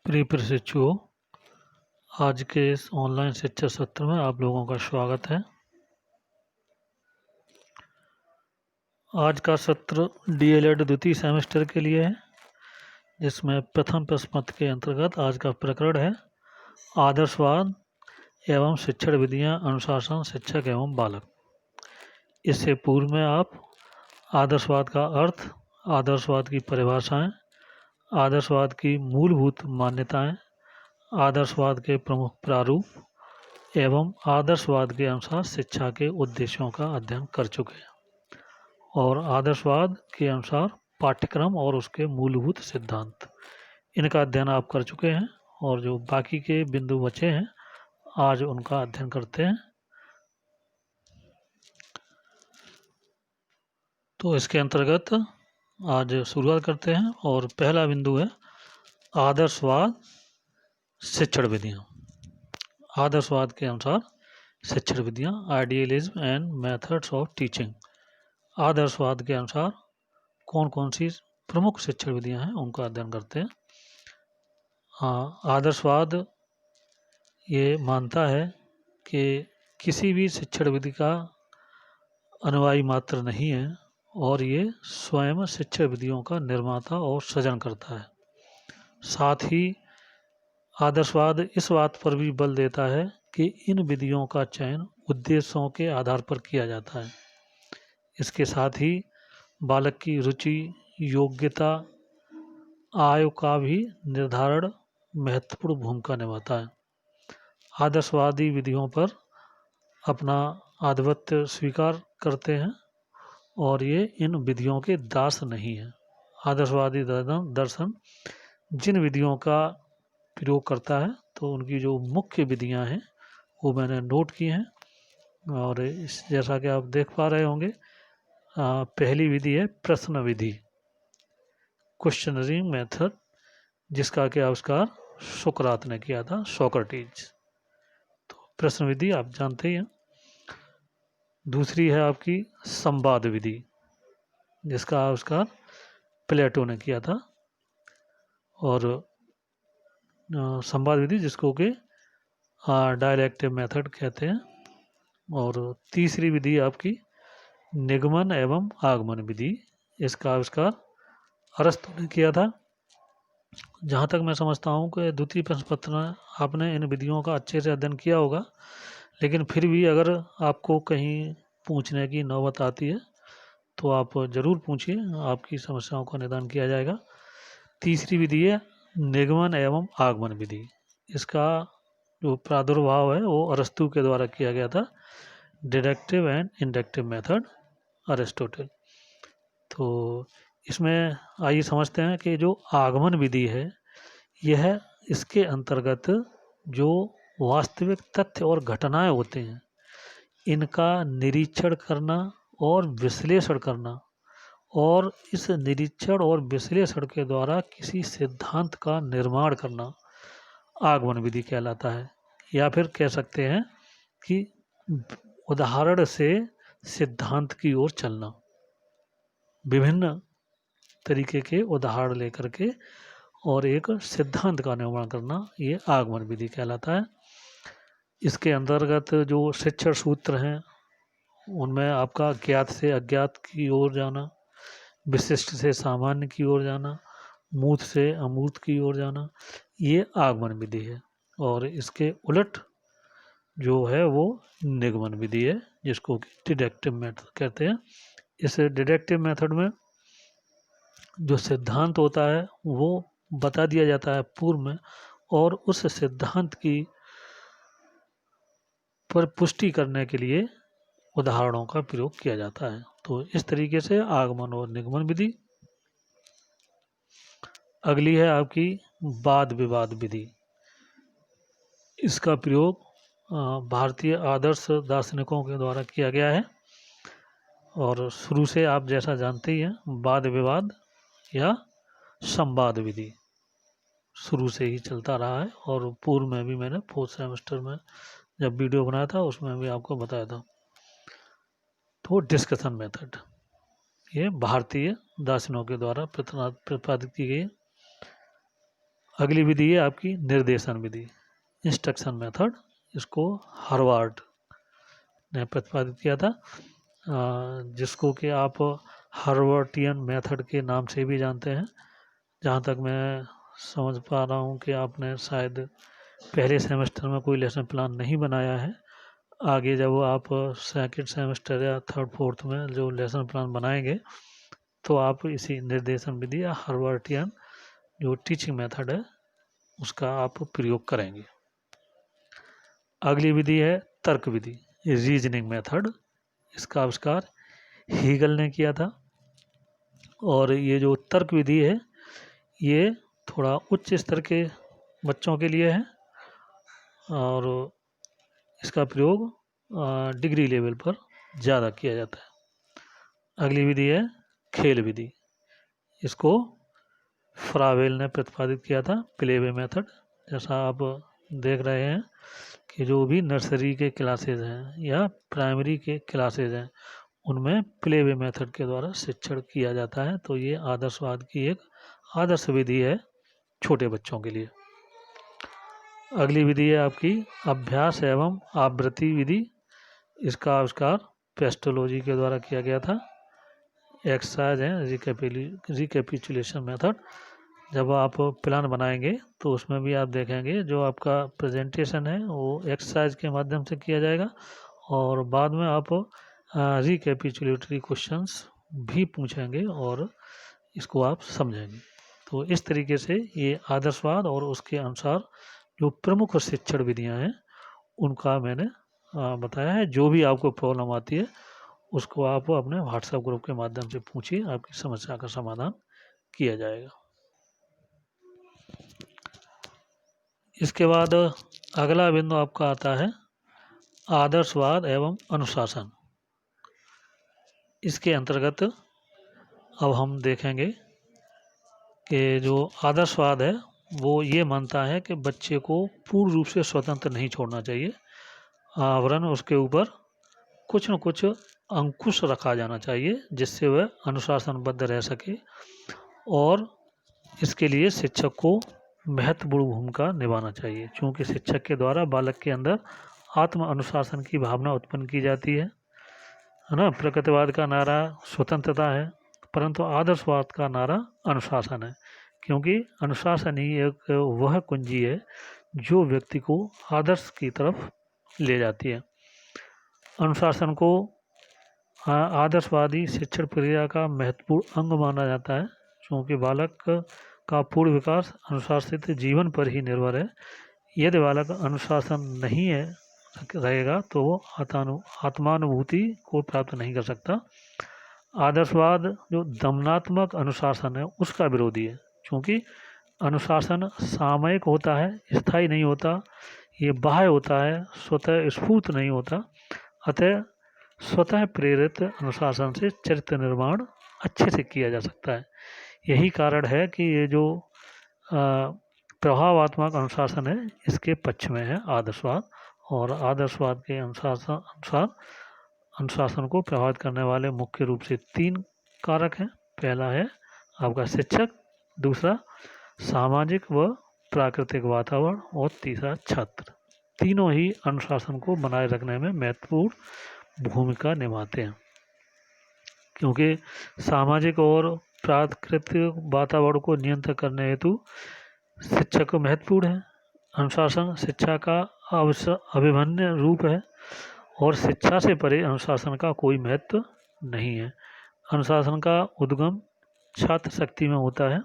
प्रिय प्रशिक्षुओं, आज के इस ऑनलाइन शिक्षा सत्र में आप लोगों का स्वागत है। आज का सत्र डीएलएड द्वितीय सेमेस्टर के लिए है, जिसमें प्रथम प्रश्न पत्र के अंतर्गत आज का प्रकरण है आदर्शवाद एवं शिक्षण विधियां, अनुशासन, शिक्षक एवं बालक। इससे पूर्व में आप आदर्शवाद का अर्थ, आदर्शवाद की परिभाषाएं, आदर्शवाद की मूलभूत मान्यताएं, आदर्शवाद के प्रमुख प्रारूप एवं आदर्शवाद के अनुसार शिक्षा के उद्देश्यों का अध्ययन कर चुके हैं और आदर्शवाद के अनुसार पाठ्यक्रम और उसके मूलभूत सिद्धांत, इनका अध्ययन आप कर चुके हैं। और जो बाकी के बिंदु बचे हैं, आज उनका अध्ययन करते हैं। तो इसके अंतर्गत आज शुरुआत करते हैं और पहला बिंदु है आदर्शवाद शिक्षण विधियाँ। आदर्शवाद के अनुसार शिक्षण विधियाँ, idealism and methods of teaching. आदर्शवाद के अनुसार कौन कौन सी प्रमुख शिक्षण विधियाँ हैं, उनका अध्ययन करते हैं। आदर्शवाद ये मानता है कि किसी भी शिक्षण विधि का अनुयायी मात्र नहीं है और ये स्वयं शिक्षण विधियों का निर्माता और सृजन करता है। साथ ही आदर्शवाद इस बात पर भी बल देता है कि इन विधियों का चयन उद्देश्यों के आधार पर किया जाता है। इसके साथ ही बालक की रुचि, योग्यता, आयु का भी निर्धारण महत्वपूर्ण भूमिका निभाता है। आदर्शवादी विधियों पर अपना आधिपत्य स्वीकार करते हैं और ये इन विधियों के दास नहीं हैं। आदर्शवादी दर्शन जिन विधियों का प्रयोग करता है, तो उनकी जो मुख्य विधियां हैं वो मैंने नोट की हैं। और जैसा कि आप देख पा रहे होंगे, पहली विधि है प्रश्न विधि, क्वेश्चनरी मेथड, जिसका कि आविष्कार सुकरात ने किया था, सोक्रेटिस। तो प्रश्न विधि आप जानते ही हैं। दूसरी है आपकी संवाद विधि, जिसका आविष्कार प्लेटो ने किया था। और संवाद विधि जिसको कि डायलेक्टिव मेथड कहते हैं। और तीसरी विधि आपकी निगमन एवं आगमन विधि, इसका आविष्कार अरस्तु ने किया था। जहाँ तक मैं समझता हूँ कि द्वितीय प्रश्न पत्र में आपने इन विधियों का अच्छे से अध्ययन किया होगा, लेकिन फिर भी अगर आपको कहीं पूछने की नौबत आती है तो आप ज़रूर पूछिए, आपकी समस्याओं का निदान किया जाएगा। तीसरी विधि है निगमन एवं आगमन विधि। इसका जो प्रादुर्भाव है वो अरस्तु के द्वारा किया गया था, deductive and inductive method, Aristotle. तो इसमें आइए समझते हैं कि जो आगमन विधि है, यह इसके अंतर्गत जो वास्तविक तथ्य और घटनाएं होते हैं, इनका निरीक्षण करना और विश्लेषण करना, और इस निरीक्षण और विश्लेषण के द्वारा किसी सिद्धांत का निर्माण करना आगमन विधि कहलाता है। या फिर कह सकते हैं कि उदाहरण से सिद्धांत की ओर चलना, विभिन्न तरीके के उदाहरण लेकर के और एक सिद्धांत का निर्माण करना, ये आगमन विधि कहलाता है। इसके अंतर्गत जो शिक्षण सूत्र हैं, उनमें आपका ज्ञात से अज्ञात की ओर जाना, विशिष्ट से सामान्य की ओर जाना, मूर्त से अमूर्त की ओर जाना, ये आगमन विधि है। और इसके उलट जो है वो निगमन विधि है, जिसको कि डिडक्टिव मेथड कहते हैं। इस डिडक्टिव मेथड में जो सिद्धांत होता है वो बता दिया जाता है पूर्व में, और उस सिद्धांत की पर पुष्टि करने के लिए उदाहरणों का प्रयोग किया जाता है। तो इस तरीके से आगमन और निगमन विधि। अगली है आपकी वाद विवाद विधि। इसका प्रयोग भारतीय आदर्श दार्शनिकों के द्वारा किया गया है। और शुरू से आप जैसा जानते ही हैं, वाद विवाद या संवाद विधि शुरू से ही चलता रहा है। और पूर्व में भी मैंने फोर्थ सेमेस्टर में जब वीडियो बनाया था, उसमें भी आपको बताया था। तो डिस्कशन मेथड, ये भारतीय दार्शनिकों के द्वारा प्रतिपादित की गई। अगली विधि है आपकी निर्देशन विधि, इंस्ट्रक्शन मेथड। इसको हार्वर्ड ने प्रतिपादित किया था, जिसको कि आप हार्वर्टियन मेथड के नाम से भी जानते हैं। जहाँ तक मैं समझ पा रहा हूँ कि आपने शायद पहले सेमेस्टर में कोई लेसन प्लान नहीं बनाया है। आगे जब आप सेकंड सेमेस्टर या थर्ड फोर्थ में जो लेसन प्लान बनाएंगे तो आप इसी निर्देशन विधि या हार्वर्टियन जो टीचिंग मेथड है उसका आप प्रयोग करेंगे। अगली विधि है तर्क विधि, रीजनिंग मेथड। इसका आविष्कार हीगल ने किया था। और ये जो तर्क विधि है ये थोड़ा उच्च स्तर के बच्चों के लिए है और इसका प्रयोग डिग्री लेवल पर ज़्यादा किया जाता है। अगली विधि है खेल विधि। इसको फ्रावेल ने प्रतिपादित किया था, प्लेवे मेथड। जैसा आप देख रहे हैं कि जो भी नर्सरी के क्लासेज हैं या प्राइमरी के क्लासेज हैं उनमें प्लेवे मेथड के द्वारा शिक्षण किया जाता है। तो ये आदर्शवाद की एक आदर्श विधि है छोटे बच्चों के लिए। अगली विधि है आपकी अभ्यास एवं आवृत्ति विधि। इसका आविष्कार पेस्टोलॉजी के द्वारा किया गया था। एक्सरसाइज है रिकैपिचुलेशन मेथड। जब आप प्लान बनाएंगे तो उसमें भी आप देखेंगे जो आपका प्रेजेंटेशन है वो एक्सरसाइज के माध्यम से किया जाएगा और बाद में आप रिकैपिचुलेटरी क्वेश्चंस भी पूछेंगे और इसको आप समझेंगे। तो इस तरीके से ये आदर्शवाद और उसके अनुसार जो प्रमुख शिक्षण विधियां हैं उनका मैंने बताया है। जो भी आपको प्रॉब्लम आती है उसको आप अपने व्हाट्सएप ग्रुप के माध्यम से पूछिए, आपकी समस्या का समाधान किया जाएगा। इसके बाद अगला बिंदु आपका आता है आदर्शवाद एवं अनुशासन। इसके अंतर्गत अब हम देखेंगे कि जो आदर्शवाद है वो ये मानता है कि बच्चे को पूर्ण रूप से स्वतंत्र नहीं छोड़ना चाहिए, वरन उसके ऊपर कुछ न कुछ अंकुश रखा जाना चाहिए जिससे वह अनुशासनबद्ध रह सके। और इसके लिए शिक्षक को महत्वपूर्ण भूमिका निभाना चाहिए, क्योंकि शिक्षक के द्वारा बालक के अंदर आत्म अनुशासन की भावना उत्पन्न की जाती है ना। प्रकृतिवाद का नारा स्वतंत्रता है, परंतु आदर्शवाद का नारा अनुशासन है, क्योंकि अनुशासन ही एक वह कुंजी है जो व्यक्ति को आदर्श की तरफ ले जाती है। अनुशासन को आदर्शवादी शिक्षण प्रक्रिया का महत्वपूर्ण अंग माना जाता है, क्योंकि बालक का पूर्ण विकास अनुशासित जीवन पर ही निर्भर है। यदि बालक अनुशासन नहीं है रहेगा तो वो आत्मानुभूति को प्राप्त नहीं कर सकता। आदर्शवाद जो दमनात्मक अनुशासन है उसका विरोधी है, क्योंकि अनुशासन सामयिक होता है, स्थायी नहीं होता, ये बाह्य होता है, स्वतः स्फूर्त नहीं होता। अतः स्वतः प्रेरित अनुशासन से चरित्र निर्माण अच्छे से किया जा सकता है। यही कारण है कि ये जो प्रभावात्मक अनुशासन है इसके पक्ष में है आदर्शवाद। और आदर्शवाद के अनुसार अनुशासन को प्रभावित करने वाले मुख्य रूप से 3 कारक हैं। पहला है आपका शिक्षक, दूसरा सामाजिक व प्राकृतिक वातावरण और तीसरा छात्र। तीनों ही अनुशासन को बनाए रखने में महत्वपूर्ण भूमिका निभाते हैं, क्योंकि सामाजिक और प्राकृतिक वातावरण को नियंत्रित करने हेतु शिक्षक महत्वपूर्ण है। अनुशासन शिक्षा का अभिन्न रूप है और शिक्षा से परे अनुशासन का कोई महत्व नहीं है। अनुशासन का उद्गम छात्र शक्ति में होता है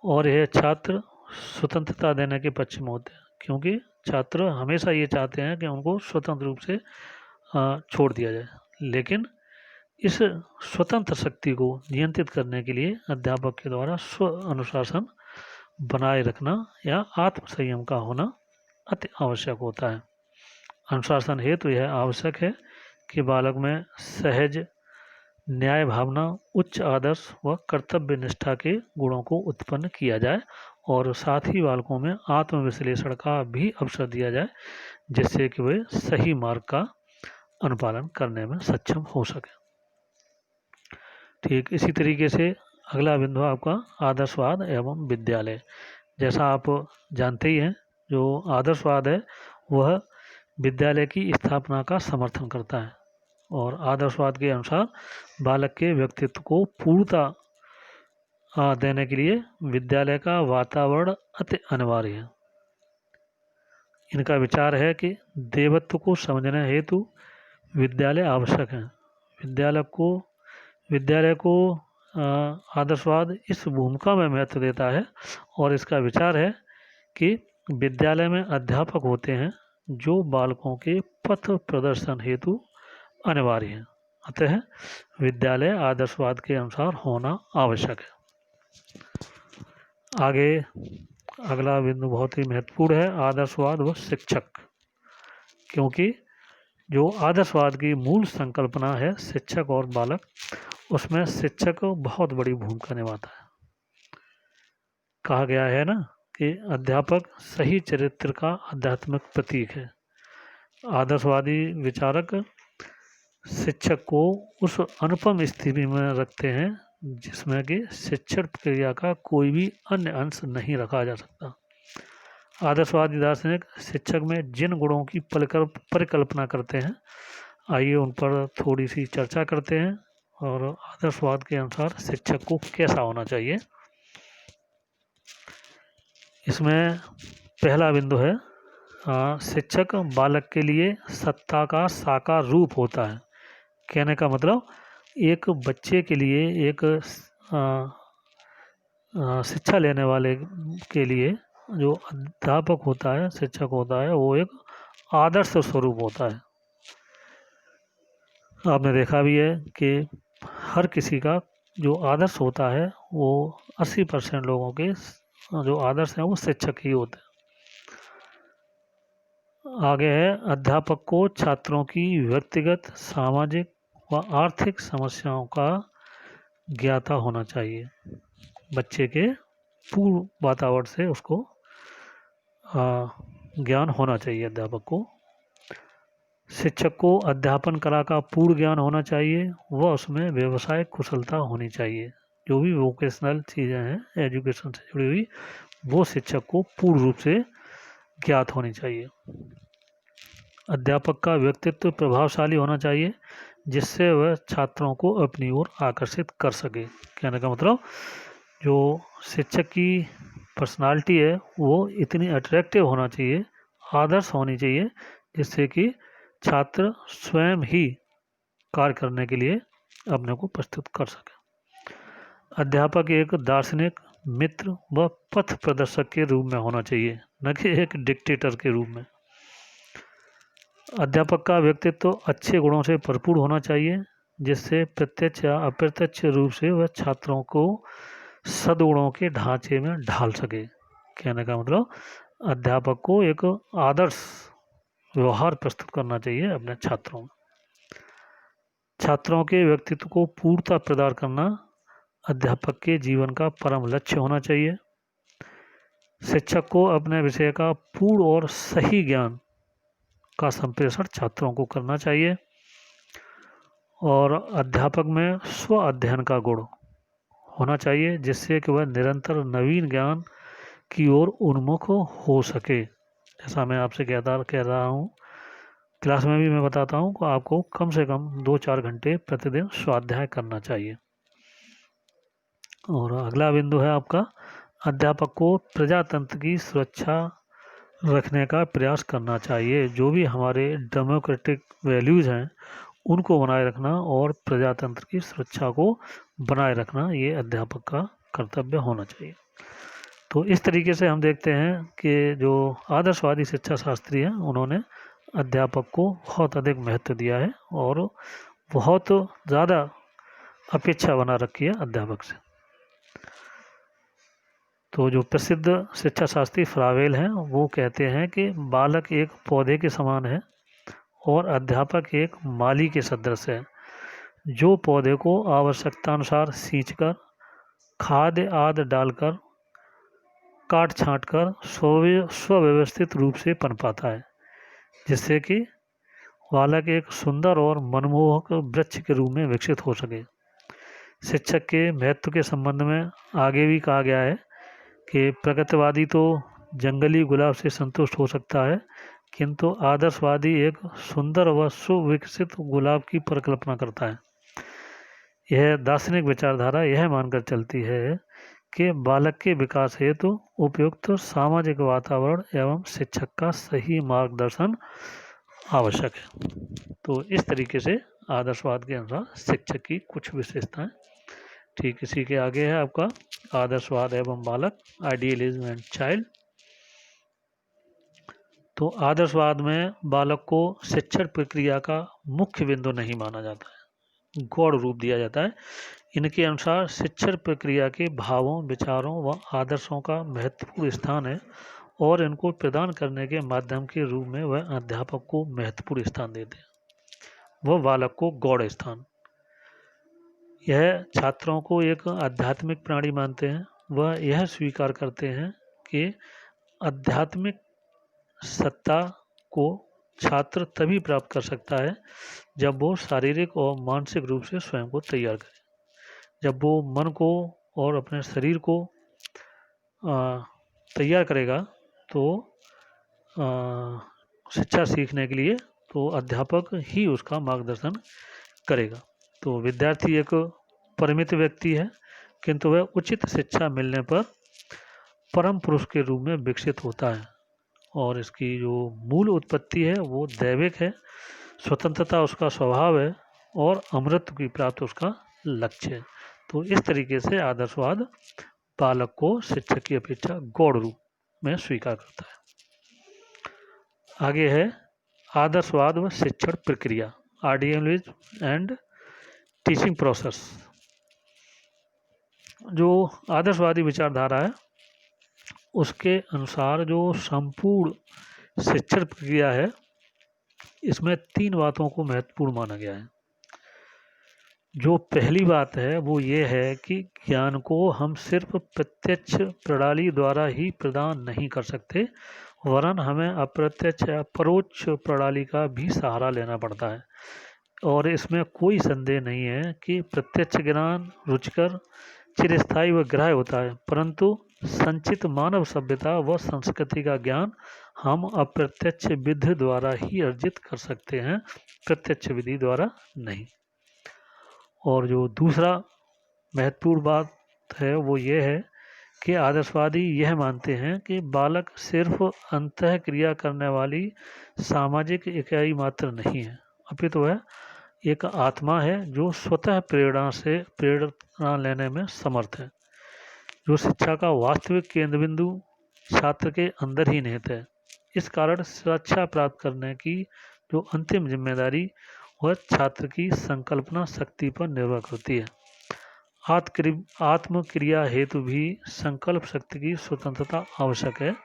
और यह छात्र स्वतंत्रता देने के पक्ष में होते हैं, क्योंकि छात्र हमेशा ये चाहते हैं कि उनको स्वतंत्र रूप से छोड़ दिया जाए। लेकिन इस स्वतंत्र शक्ति को नियंत्रित करने के लिए अध्यापक के द्वारा स्व अनुशासन बनाए रखना या आत्म संयम का होना अति आवश्यक होता है। अनुशासन हेतु यह आवश्यक है कि बालक में सहज न्याय भावना, उच्च आदर्श व कर्तव्य निष्ठा के गुणों को उत्पन्न किया जाए और साथ ही बालकों में आत्मविश्लेषण का भी अवसर दिया जाए, जिससे कि वे सही मार्ग का अनुपालन करने में सक्षम हो सके। ठीक इसी तरीके से अगला बिंदु आपका आदर्शवाद एवं विद्यालय। जैसा आप जानते ही हैं, जो आदर्शवाद है वह विद्यालय की स्थापना का समर्थन करता है और आदर्शवाद के अनुसार बालक के व्यक्तित्व को पूर्णता देने के लिए विद्यालय का वातावरण अति अनिवार्य है। इनका विचार है कि देवत्व को समझने हेतु विद्यालय आवश्यक है। विद्यालय को आदर्शवाद इस भूमिका में महत्व देता है और इसका विचार है कि विद्यालय में अध्यापक होते हैं जो बालकों के पथ प्रदर्शन हेतु अनिवार्य है। अतः विद्यालय आदर्शवाद के अनुसार होना आवश्यक है। आगे अगला बिंदु बहुत ही महत्वपूर्ण है, आदर्शवाद व शिक्षक। क्योंकि जो आदर्शवाद की मूल संकल्पना है शिक्षक और बालक, उसमें शिक्षक बहुत बड़ी भूमिका निभाता है। कहा गया है ना कि अध्यापक सही चरित्र का आध्यात्मिक प्रतीक है। आदर्शवादी विचारक शिक्षक को उस अनुपम स्थिति में रखते हैं जिसमें कि शिक्षण प्रक्रिया का कोई भी अन्य अंश नहीं रखा जा सकता। आदर्शवादी दार्शनिक शिक्षक में जिन गुणों की परिकल्पना करते हैं, आइए उन पर थोड़ी सी चर्चा करते हैं और आदर्शवाद के अनुसार शिक्षक को कैसा होना चाहिए। इसमें पहला बिंदु है, शिक्षक बालक के लिए सत्ता का साकार रूप होता है। कहने का मतलब एक बच्चे के लिए, एक शिक्षा लेने वाले के लिए जो अध्यापक होता है, शिक्षक होता है, वो एक आदर्श स्वरूप होता है। आपने देखा भी है कि हर किसी का जो आदर्श होता है वो 80% लोगों के जो आदर्श हैं वो शिक्षक ही होते हैं। आगे है, अध्यापक को छात्रों की व्यक्तिगत, सामाजिक व आर्थिक समस्याओं का ज्ञाता होना चाहिए। बच्चे के पूर्ण वातावरण से उसको ज्ञान होना चाहिए अध्यापक को। शिक्षक को अध्यापन कला का पूर्ण ज्ञान होना चाहिए व उसमें व्यवसायिक कुशलता होनी चाहिए। जो भी वोकेशनल चीज़ें हैं एजुकेशन से जुड़ी हुई, वो शिक्षक को पूर्ण रूप से ज्ञात होनी चाहिए। अध्यापक का व्यक्तित्व प्रभावशाली होना चाहिए जिससे वह छात्रों को अपनी ओर आकर्षित कर सके। कहने का मतलब जो शिक्षक की पर्सनालिटी है वो इतनी अट्रैक्टिव होना चाहिए, आदर्श होनी चाहिए, जिससे कि छात्र स्वयं ही कार्य करने के लिए अपने को प्रस्तुत कर सके। अध्यापक एक दार्शनिक, मित्र व पथ प्रदर्शक के रूप में होना चाहिए, न कि एक डिक्टेटर के रूप में। अध्यापक का व्यक्तित्व अच्छे गुणों से भरपूर होना चाहिए जिससे प्रत्यक्ष या अप्रत्यक्ष रूप से वह छात्रों को सद्गुणों के ढांचे में ढाल सके। कहने का मतलब अध्यापक को एक आदर्श व्यवहार प्रस्तुत करना चाहिए अपने छात्रों में। छात्रों के व्यक्तित्व को पूर्णता प्रदान करना अध्यापक के जीवन का परम लक्ष्य होना चाहिए। शिक्षक को अपने विषय का पूर्ण और सही ज्ञान का संप्रेषण छात्रों को करना चाहिए और अध्यापक में स्व अध्ययन का गुण होना चाहिए जिससे कि वह निरंतर नवीन ज्ञान की ओर उन्मुख हो सके। जैसा मैं आपसे कह रहा हूँ, क्लास में भी मैं बताता हूँ कि आपको कम से कम 2-4 घंटे प्रतिदिन स्वाध्याय करना चाहिए। और अगला बिंदु है आपका, अध्यापक को प्रजातंत्र की सुरक्षा रखने का प्रयास करना चाहिए। जो भी हमारे डेमोक्रेटिक वैल्यूज़ हैं उनको बनाए रखना और प्रजातंत्र की सुरक्षा को बनाए रखना, ये अध्यापक का कर्तव्य होना चाहिए। तो इस तरीके से हम देखते हैं कि जो आदर्शवादी शिक्षा शास्त्री हैं उन्होंने अध्यापक को बहुत अधिक महत्व दिया है और बहुत ज़्यादा अपेक्षा बना रखी है अध्यापक से। तो जो प्रसिद्ध शिक्षा शास्त्री फ्रावेल हैं वो कहते हैं कि बालक एक पौधे के समान है और अध्यापक एक माली के सदृश है जो पौधे को आवश्यकतानुसार सींचकर, खाद आदि डालकर, काट छाँट कर स्वव्यवस्थित रूप से पनपाता है जिससे कि बालक एक सुंदर और मनमोहक वृक्ष के रूप में विकसित हो सके। शिक्षक के महत्व के संबंध में आगे भी कहा गया है कि प्रगतिवादी तो जंगली गुलाब से संतुष्ट हो सकता है, किंतु आदर्शवादी एक सुंदर व सुविकसित गुलाब की परिकल्पना करता है। यह दार्शनिक विचारधारा यह मानकर चलती है कि बालक के विकास हेतु उपयुक्त सामाजिक वातावरण एवं शिक्षक का सही मार्गदर्शन आवश्यक है। तो इस तरीके से आदर्शवाद के अनुसार शिक्षक की कुछ विशेषताएं। ठीक इसी के आगे है आपका आदर्शवाद एवं बालक, आइडियलिज्म एंड चाइल्ड। तो आदर्शवाद में बालक को शिक्षण प्रक्रिया का मुख्य बिंदु नहीं माना जाता है, गौण रूप दिया जाता है। इनके अनुसार शिक्षण प्रक्रिया के भावों, विचारों व आदर्शों का महत्वपूर्ण स्थान है और इनको प्रदान करने के माध्यम के रूप में वह अध्यापक को महत्वपूर्ण स्थान देते हैं, वह बालक को गौण स्थान। यह छात्रों को एक आध्यात्मिक प्राणी मानते हैं। वह यह स्वीकार करते हैं कि आध्यात्मिक सत्ता को छात्र तभी प्राप्त कर सकता है जब वो शारीरिक और मानसिक रूप से स्वयं को तैयार करे। जब वो मन को और अपने शरीर को तैयार करेगा तो शिक्षा सीखने के लिए तो अध्यापक ही उसका मार्गदर्शन करेगा। तो विद्यार्थी एक परिमित व्यक्ति है, किंतु वह उचित शिक्षा मिलने पर परम पुरुष के रूप में विकसित होता है और इसकी जो मूल उत्पत्ति है वो दैविक है। स्वतंत्रता उसका स्वभाव है और अमृत की प्राप्ति उसका लक्ष्य है। तो इस तरीके से आदर्शवाद बालक को शिक्षक की अपेक्षा गौण रूप में स्वीकार करता है। आगे है आदर्शवाद व शिक्षण प्रक्रिया, आइडियलिज्म एंड टीचिंग प्रोसेस। जो आदर्शवादी विचारधारा है उसके अनुसार जो संपूर्ण शिक्षण प्रक्रिया है इसमें 3 बातों को महत्वपूर्ण माना गया है। जो पहली बात है वो ये है कि ज्ञान को हम सिर्फ प्रत्यक्ष प्रणाली द्वारा ही प्रदान नहीं कर सकते, वरन हमें अप्रत्यक्ष या परोक्ष प्रणाली का भी सहारा लेना पड़ता है। और इसमें कोई संदेह नहीं है कि प्रत्यक्ष ज्ञान रुचिकर, चिरस्थायी व ग्राह्य होता है, परंतु संचित मानव सभ्यता व संस्कृति का ज्ञान हम अप्रत्यक्ष विधि द्वारा ही अर्जित कर सकते हैं, प्रत्यक्ष विधि द्वारा नहीं। और जो दूसरा महत्वपूर्ण बात है वो ये है कि आदर्शवादी यह मानते हैं कि बालक सिर्फ अंतः क्रिया करने वाली सामाजिक इकाई मात्र नहीं है, अपितु वह एक आत्मा है जो स्वतः प्रेरणा लेने में समर्थ है। जो शिक्षा का वास्तविक केंद्र बिंदु छात्र के अंदर ही निहित है। इस कारण शिक्षा प्राप्त करने की जो अंतिम जिम्मेदारी वह छात्र की संकल्पना शक्ति पर निर्भर करती है। आत्मक्रिया हेतु भी संकल्प शक्ति की स्वतंत्रता आवश्यक है।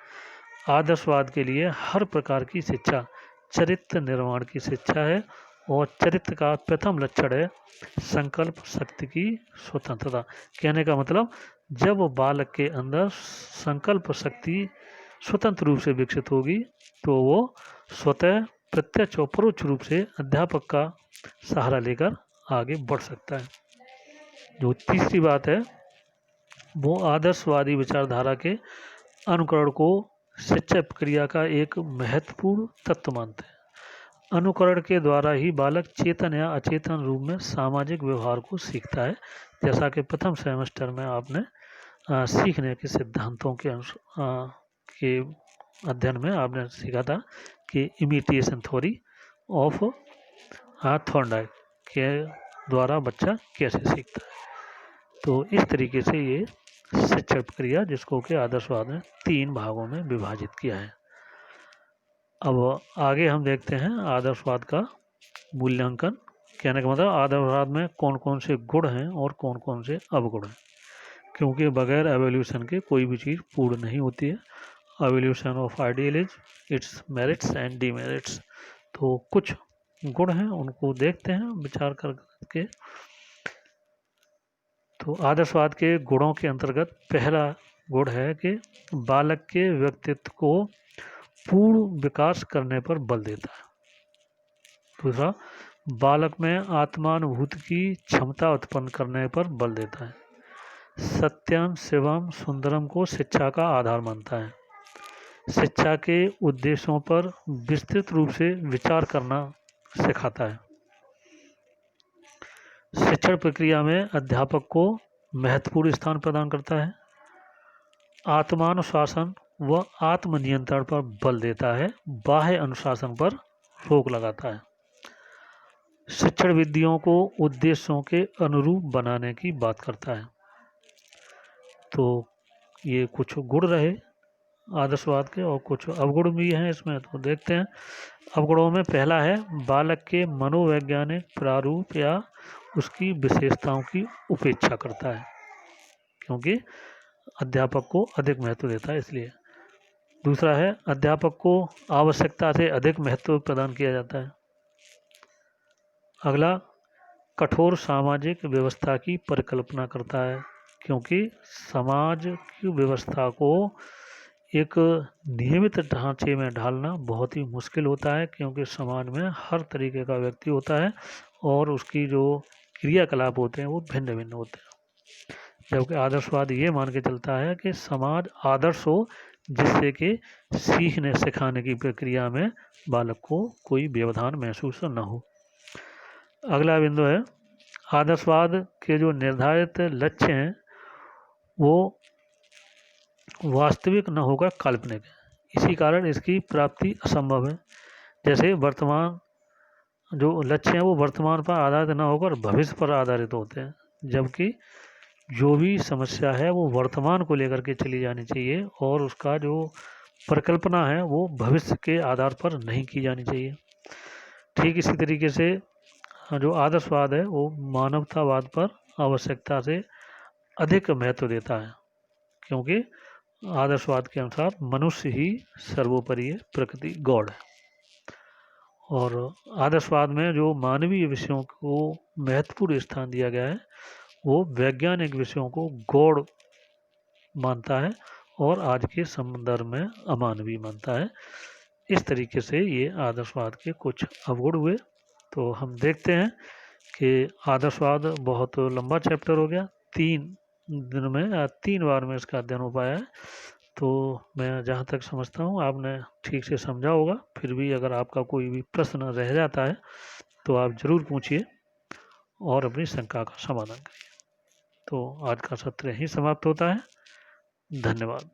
आदर्शवाद के लिए हर प्रकार की शिक्षा चरित्र निर्माण की शिक्षा है और चरित्र का प्रथम लक्षण है संकल्प शक्ति की स्वतंत्रता। कहने का मतलब जब बालक के अंदर संकल्प शक्ति स्वतंत्र रूप से विकसित होगी तो वो स्वतः प्रत्यक्ष और परोक्ष रूप से अध्यापक का सहारा लेकर आगे बढ़ सकता है। जो तीसरी बात है वो आदर्शवादी विचारधारा के अनुकरण को शिक्षा प्रक्रिया का एक महत्वपूर्ण तत्व मानते हैं। अनुकरण के द्वारा ही बालक चेतन या अचेतन रूप में सामाजिक व्यवहार को सीखता है। जैसा कि प्रथम सेमेस्टर में आपने सीखने के सिद्धांतों के अध्ययन में आपने सीखा था कि इमिटेशन थ्योरी ऑफ थॉर्नडाइक के द्वारा बच्चा कैसे सीखता है। तो इस तरीके से ये शिक्षण प्रक्रिया जिसको कि आदर्शवाद ने 3 भागों में विभाजित किया है। अब आगे हम देखते हैं आदर्शवाद का मूल्यांकन। कहने का मतलब आदर्शवाद में कौन कौन से गुण हैं और कौन कौन से अवगुण हैं, क्योंकि बगैर एवोल्यूशन के कोई भी चीज़ पूर्ण नहीं होती है। Evolution of idealism, it's merits and demerits. तो कुछ गुण हैं उनको देखते हैं विचार करके। तो आदर्शवाद के गुणों के अंतर्गत पहला गुण है कि बालक के व्यक्तित्व को पूर्ण विकास करने पर बल देता है। दूसरा, बालक में आत्मानुभूति की क्षमता उत्पन्न करने पर बल देता है। सत्यम शिवम सुंदरम को शिक्षा का आधार मानता है। शिक्षा के उद्देश्यों पर विस्तृत रूप से विचार करना सिखाता है। शिक्षण प्रक्रिया में अध्यापक को महत्वपूर्ण स्थान प्रदान करता है। आत्मानुशासन व आत्मनियंत्रण पर बल देता है, बाह्य अनुशासन पर रोक लगाता है। शिक्षण विधियों को उद्देश्यों के अनुरूप बनाने की बात करता है। तो ये कुछ गुण रहे आदर्शवाद के, और कुछ अवगुण भी हैं इसमें, तो देखते हैं। अवगुणों में पहला है बालक के मनोवैज्ञानिक प्रारूप या उसकी विशेषताओं की उपेक्षा करता है, क्योंकि अध्यापक को अधिक महत्व देता है इसलिए। दूसरा है अध्यापक को आवश्यकता से अधिक महत्व प्रदान किया जाता है। अगला कठोर सामाजिक व्यवस्था की परिकल्पना करता है, क्योंकि समाज की व्यवस्था को एक नियमित ढांचे में ढालना बहुत ही मुश्किल होता है, क्योंकि समाज में हर तरीके का व्यक्ति होता है और उसकी जो क्रियाकलाप होते हैं वो भिन्न भिन्न होते हैं। जबकि आदर्शवाद ये मान के चलता है कि समाज आदर्श हो, जिससे कि सीखने सिखाने की प्रक्रिया में बालक को कोई व्यवधान महसूस न हो। अगला बिंदु है आदर्शवाद के जो निर्धारित लक्ष्य हैं वो वास्तविक न होकर काल्पनिक है, इसी कारण इसकी प्राप्ति असंभव है। जैसे वर्तमान जो लक्ष्य हैं वो वर्तमान पर आधारित न होकर भविष्य पर आधारित होते हैं, जबकि जो भी समस्या है वो वर्तमान को लेकर के चली जानी चाहिए और उसका जो परिकल्पना है वो भविष्य के आधार पर नहीं की जानी चाहिए। ठीक इसी तरीके से जो आदर्शवाद है वो मानवतावाद पर आवश्यकता से अधिक महत्व देता है, क्योंकि आदर्शवाद के अनुसार मनुष्य ही सर्वोपरि है, प्रकृति गॉड है। और आदर्शवाद में जो मानवीय विषयों को महत्वपूर्ण स्थान दिया गया है वो वैज्ञानिक विषयों को गॉड मानता है और आज के संदर्भ में अमानवीय मानता है। इस तरीके से ये आदर्शवाद के कुछ अवगुण हुए। तो हम देखते हैं कि आदर्शवाद बहुत लंबा चैप्टर हो गया, 3 बार में इसका अध्ययन हो पाया है। तो मैं जहाँ तक समझता हूँ आपने ठीक से समझा होगा। फिर भी अगर आपका कोई भी प्रश्न रह जाता है तो आप ज़रूर पूछिए और अपनी शंका का समाधान करिए। तो आज का सत्र यहीं समाप्त होता है। धन्यवाद।